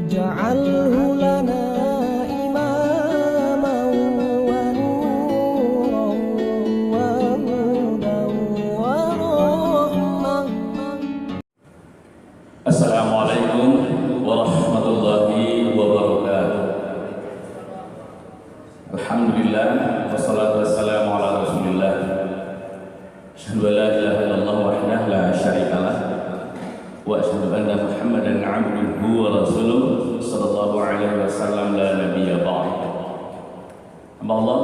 واجعله لنا إماما ونورا وهدى ورحمة. Assalamualaikum warahmatullahi wabarakatuh. Alhamdulillah wassalatu wassalamu ala Rasulillah. Asyhadu an la ilaha illallah wahdahu la syarikalah wa asyhadu anna Muhammadan 'abduhu wa rasuluh sallallahu alaihi wasallam la nabiyya ba'd. Amma Allah,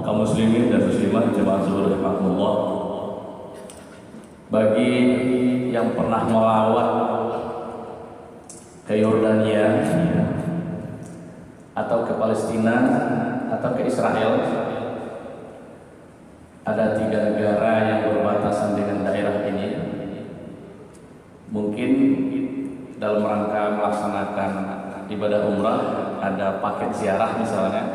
kaum muslimin dan muslimat jemaah zuhur rahimakumullah. Bagi yang pernah melawat ke Yordania atau ke Palestina atau ke Israel, ada 3 negara yang berbatasan dengan daerah ini. Mungkin dalam rangka melaksanakan ibadah umrah, ada paket ziarah misalnya.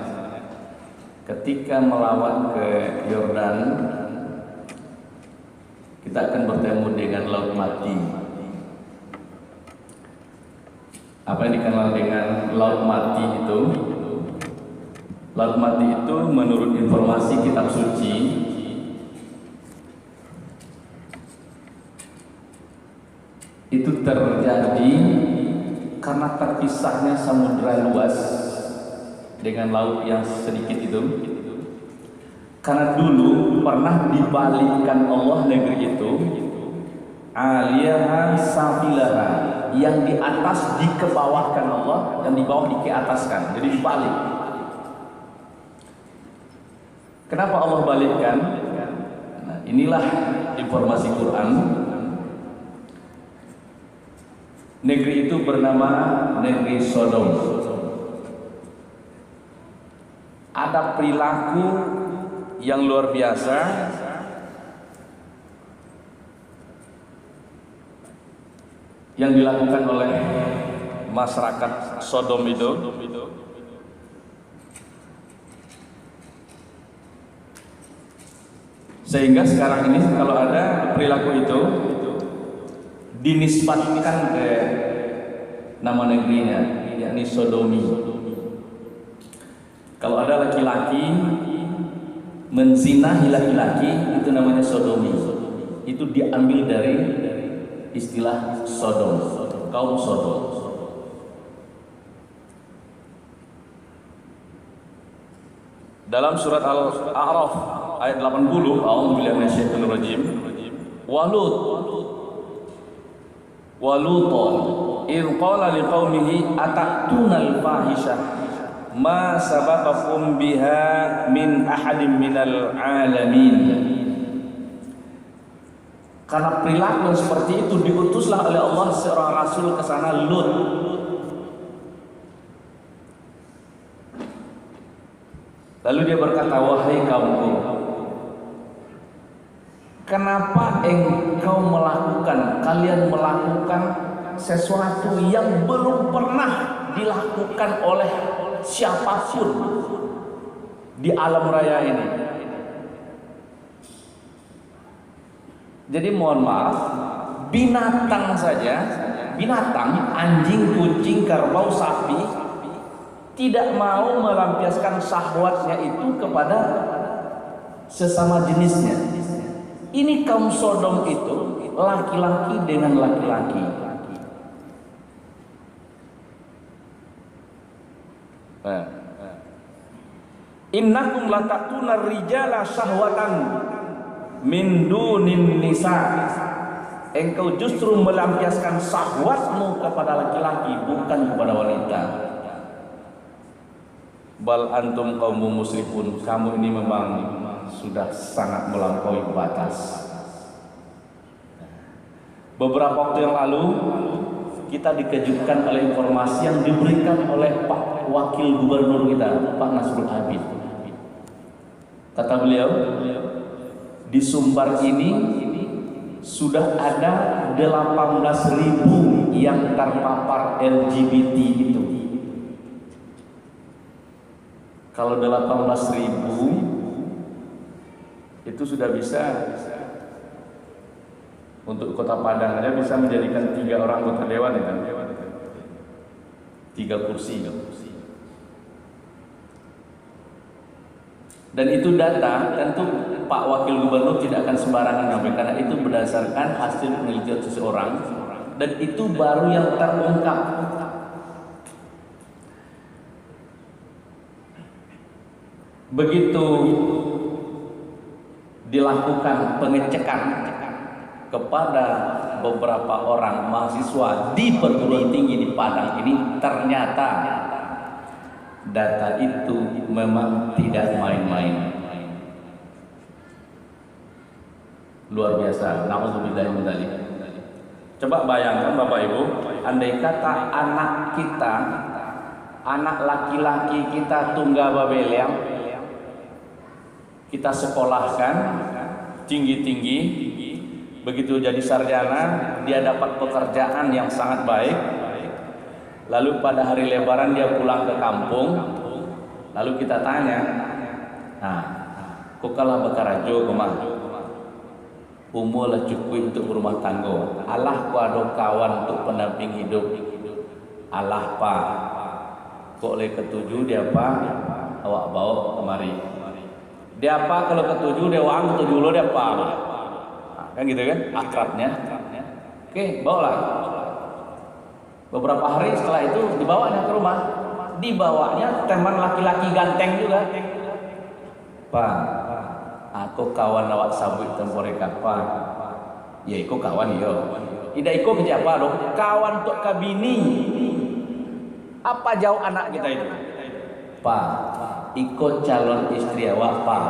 Ketika melawat ke Yordan, kita akan bertemu dengan Laut Mati. Apa yang dikenal dengan Laut Mati itu? Laut Mati itu menurut informasi kitab suci itu terjadi karena terpisahnya samudra luas dengan laut yang sedikit itu. Karena dulu pernah dibalikkan Allah negeri itu, aliyaha safilaha, yang di atas dikebawahkan Allah dan di bawah dikeataskan, jadi dibalik. Kenapa Allah balikkan? Nah, inilah informasi Quran. Negeri itu bernama negeri Sodom. Ada perilaku yang luar biasa yang dilakukan oleh masyarakat Sodom itu. Sehingga sekarang ini kalau ada perilaku itu dinisbatkan ke nama negerinya, yakni Sodomi. Kalau ada laki-laki menzinahi laki-laki, itu namanya Sodomi. Itu diambil dari istilah Sodom, kaum Sodom. Dalam surat Al-A'raf ayat 80, a'udzubillahi minasyaitonir rajim, Waluton idh qala liqaumihi atattunal fahishah ma sabaqakum biha min ahadin minal alamin. Karena perilaku yang seperti itu diutuslah oleh Allah seorang rasul ke sana, Lut. Lalu dia berkata, wahai kaumku, kenapa engkau kalian melakukan sesuatu yang belum pernah dilakukan oleh siapapun di alam raya ini? Jadi mohon maaf, binatang saja, anjing, kucing, kerbau, sapi, tidak mau melampiaskan syahwatnya itu kepada sesama jenisnya. Ini kaum Sodom itu laki-laki dengan laki-laki. Innakum latatuna rijala syahwatan min dunin nisa. Engkau justru melampiaskan syahwatmu kepada laki-laki, bukan kepada wanita. Bal antum qaumum musrifun, kamu ini memang sudah sangat melampaui batas. Beberapa waktu yang lalu kita dikejutkan oleh informasi yang diberikan oleh Pak Wakil Gubernur kita, Pak Nasrul Habib. Kata beliau, di Sumbar ini sudah ada 18.000 yang terpapar LGBT itu. Kalau 18.000 itu sudah bisa untuk Kota Padang aja bisa menjadikan 3 orang anggota dewan itu. 3 kursi. Dan itu data, tentu Pak Wakil Gubernur tidak akan sembarangan ngambil, karena itu berdasarkan hasil penelitian seseorang, dan itu baru yang terungkap. Begitu dilakukan pengecekan kepada beberapa orang mahasiswa di perguruan tinggi di Padang ini, ternyata data itu memang tidak main-main. Luar biasa. Nauzubillahi min dzalik. Coba bayangkan Bapak Ibu, andai kata anak kita, anak laki-laki kita tunggal babeliang, kita sekolahkan tinggi-tinggi, begitu jadi sarjana, dia dapat pekerjaan yang sangat baik. Lalu pada hari lebaran dia pulang ke kampung, lalu kita tanya, nah, kok kalah bekarajo kemah? Umur lah cukup untuk rumah tangga. Allah ku ada kawan untuk pendamping hidup. Allah pak, kok le ketujuh dia apa? Awak bawa kemari. Dia apa kalau ketujuh dia wang ketujuh lo dia apa? Nah, kan gitu kan akrabnya. Oke, bawalah. Beberapa hari setelah itu dibawanya ke rumah. Dibawanya teman laki-laki ganteng juga. Pak, aku kawan awak sabut tempore kapan? Ya ikut kawan yo. Tidak ikut kerja apa loh? Kawan untuk kabini. Apa jauh anak kita itu? Pak, ikut calon istri awak pak.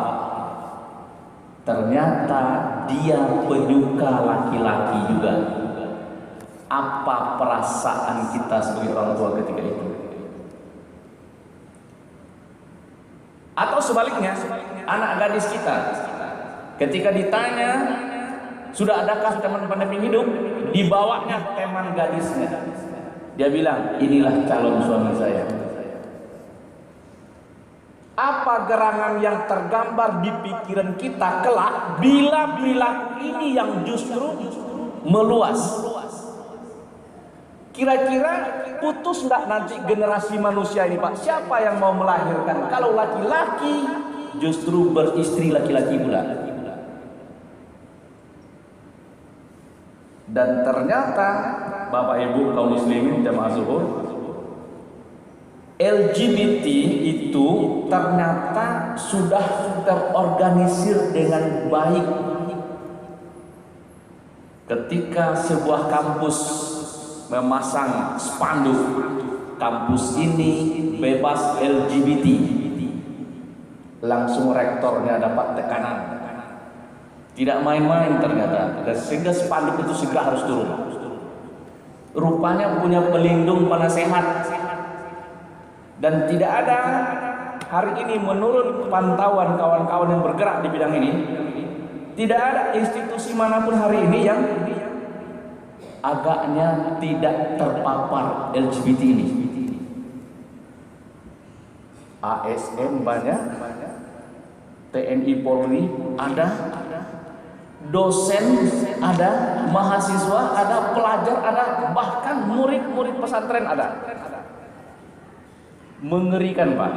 Ternyata dia penyuka laki-laki juga. Apa perasaan kita sebagai orang tua ketika itu? Atau sebaliknya, anak gadis kita ketika ditanya sudah adakah teman pendamping hidup, dibawanya teman gadisnya, dia bilang inilah calon suami saya. Apa gerangan yang tergambar di pikiran kita kelak bila perilaku ini yang justru meluas? Kira-kira putus enggak nanti generasi manusia ini Pak? Siapa yang mau melahirkan? Kalau laki-laki justru beristri laki-laki pula. Dan ternyata Bapak Ibu kaum muslimin jamaah zuhur, LGBT itu ternyata sudah terorganisir dengan baik. Ketika sebuah kampus memasang spanduk kampus ini bebas LGBT, langsung rektornya dapat tekanan. Tidak main-main ternyata, sehingga spanduk itu segera harus turun. Rupanya punya pelindung penasehat, dan tidak ada hari ini menurut pantauan kawan-kawan yang bergerak di bidang ini, tidak ada institusi manapun hari ini yang agaknya tidak terpapar LGBT ini. ASN banyak, TNI Polri ada, dosen ada, mahasiswa ada, pelajar ada, bahkan murid-murid pesantren ada. Mengerikan Pak.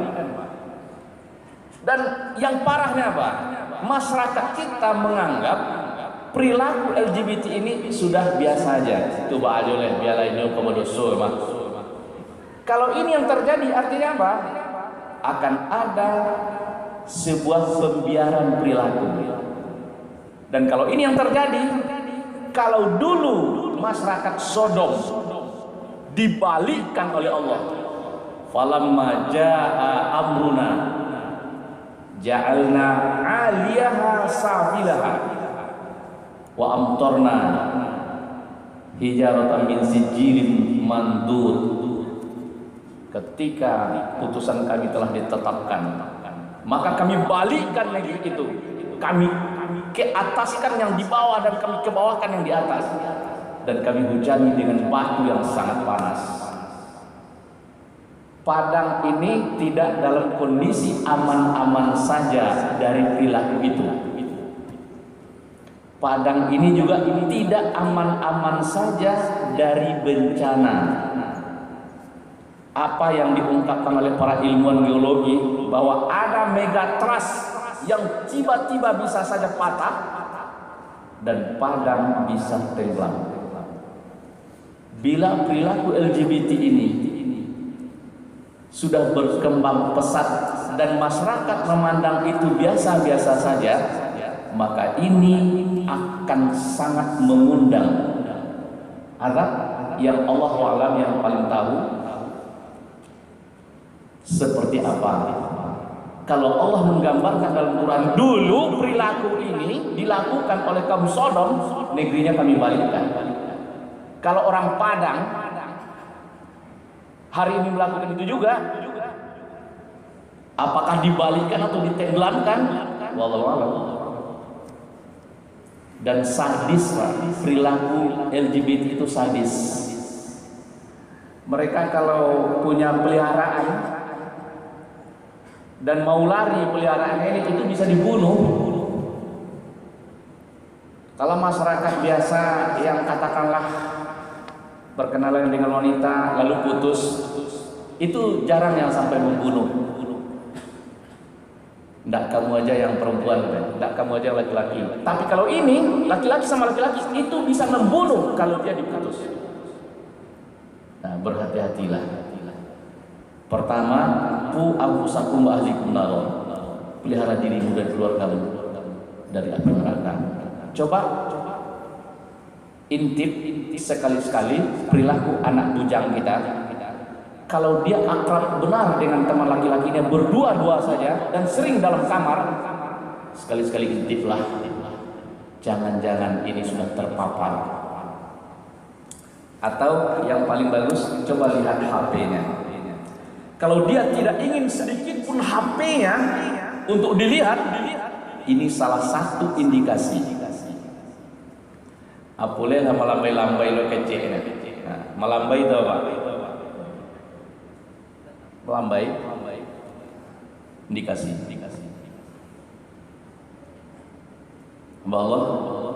Dan yang parahnya apa? Masyarakat kita menganggap perilaku LGBT ini sudah biasa aja. Coba aja oleh bialainyo komodoso mah. Kalau ini yang terjadi artinya apa? Akan ada sebuah pembiaran perilaku. Dan kalau ini yang terjadi, kalau dulu masyarakat Sodom dibalikkan oleh Allah, falamma jaa amruna ja'alna 'aliyaha safilaha wa amtarna hijaratan min sijilin mandud. Ketika putusan kami telah ditetapkan, maka kami balikkan lagi itu, kami ke ataskan yang di bawah dan kami ke bawahkan yang di atas, dan kami hujani dengan batu yang sangat panas. Padang ini tidak dalam kondisi aman-aman saja dari perilaku itu. Padang ini juga tidak aman-aman saja dari bencana. apa yang diungkapkan oleh para ilmuwan geologi bahwa ada megatrust yang tiba-tiba bisa saja patah dan padam bisa tenggelam. Bila perilaku LGBT ini sudah berkembang pesat dan masyarakat memandang itu biasa-biasa saja, maka ini akan sangat mengundang azab yang Allah Ta'ala yang paling tahu seperti apa. Kalau Allah menggambarkan dalam Quran, dulu perilaku ini dilakukan oleh kaum Sodom, negerinya kami balikkan. Kalau orang Padang hari ini melakukan itu juga, apakah dibalikkan atau ditenggelamkan? Wallahu a'lam. Dan sadis, perilaku LGBT itu sadis. Mereka kalau punya peliharaan dan mau lari peliharaannya ini, itu bisa dibunuh. Kalau masyarakat biasa yang katakanlah berkenalan dengan wanita lalu putus, itu jarang yang sampai membunuh. Nggak kamu aja yang perempuan, nggak kamu aja yang laki-laki. Tapi kalau ini laki-laki sama laki-laki itu bisa membunuh kalau dia diputus. Nah, berhati-hatilah. Pertama, ku anfusakum wa ahlikum nar. Pelihara dirimu dan keluargamu dari api neraka. Coba intip sekali-sekali perilaku anak bujang kita. Kalau dia akrab benar dengan teman laki-lakinya berdua-dua saja dan sering dalam kamar, sekali-sekali intiplah. Jangan-jangan ini sudah terpapar. Atau yang paling bagus, coba lihat HP-nya. Kalau dia tidak ingin sedikit pun HP-nya untuk dilihat, ini salah satu indikasi. Apole malambai-lambai lo kecil. Nah, malambai itu apa? Melambai, indikasi. Hamba Allah,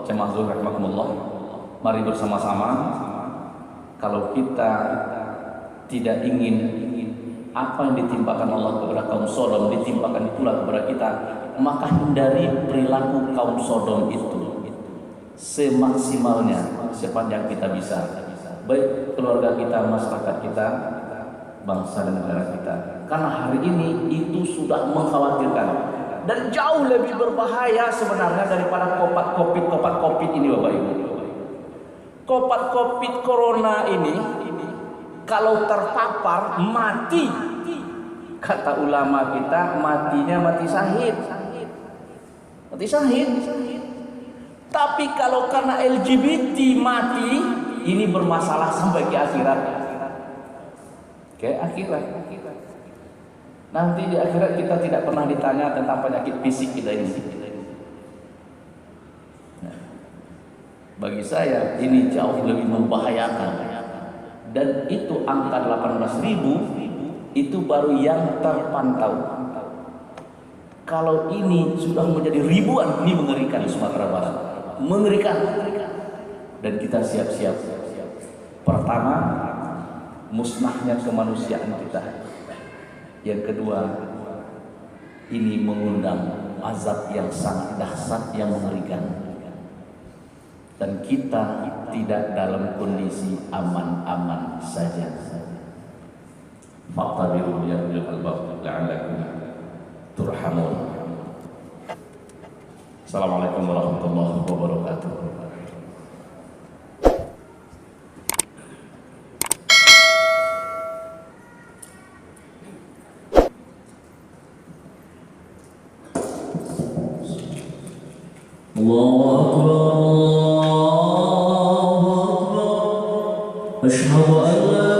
jemaah rahimakumullah, mari bersama-sama, kalau kita tidak ingin apa yang ditimpakan Allah kepada kaum Sodom ditimpakan pula kepada kita, maka hindari perilaku kaum Sodom itu semaksimalnya sepanjang kita bisa, baik keluarga kita, masyarakat kita, bangsa dan negara kita. Karena hari ini itu sudah mengkhawatirkan dan jauh lebih berbahaya sebenarnya daripada kopat-kopit ini, Bapak Ibu. Kopat-kopit corona ini kalau terpapar mati. Kata ulama kita, matinya mati syahid. Mati syahid. Tapi kalau karena LGBT mati, ini bermasalah sampai ke akhirat. Ke akhirat. Nanti di akhirat kita tidak pernah ditanya tentang penyakit fisik kita ini. Nah, bagi saya ini jauh lebih membahayakan. Dan itu angka 18.000 itu baru yang terpantau. Kalau ini sudah menjadi ribuan, ini mengerikan di Sumatera Barat. Mengerikan. Dan kita siap-siap. Pertama, musnahnya kemanusiaan kita. Yang kedua, ini mengundang azab yang sangat dahsyat yang mengerikan. Dan kita tidak dalam kondisi aman-aman saja. Faqtabiru ya ulil albab la'allakum turhamun. Assalamualaikum warahmatullahi wabarakatuh. Allahu Akbar. أشهد أن لا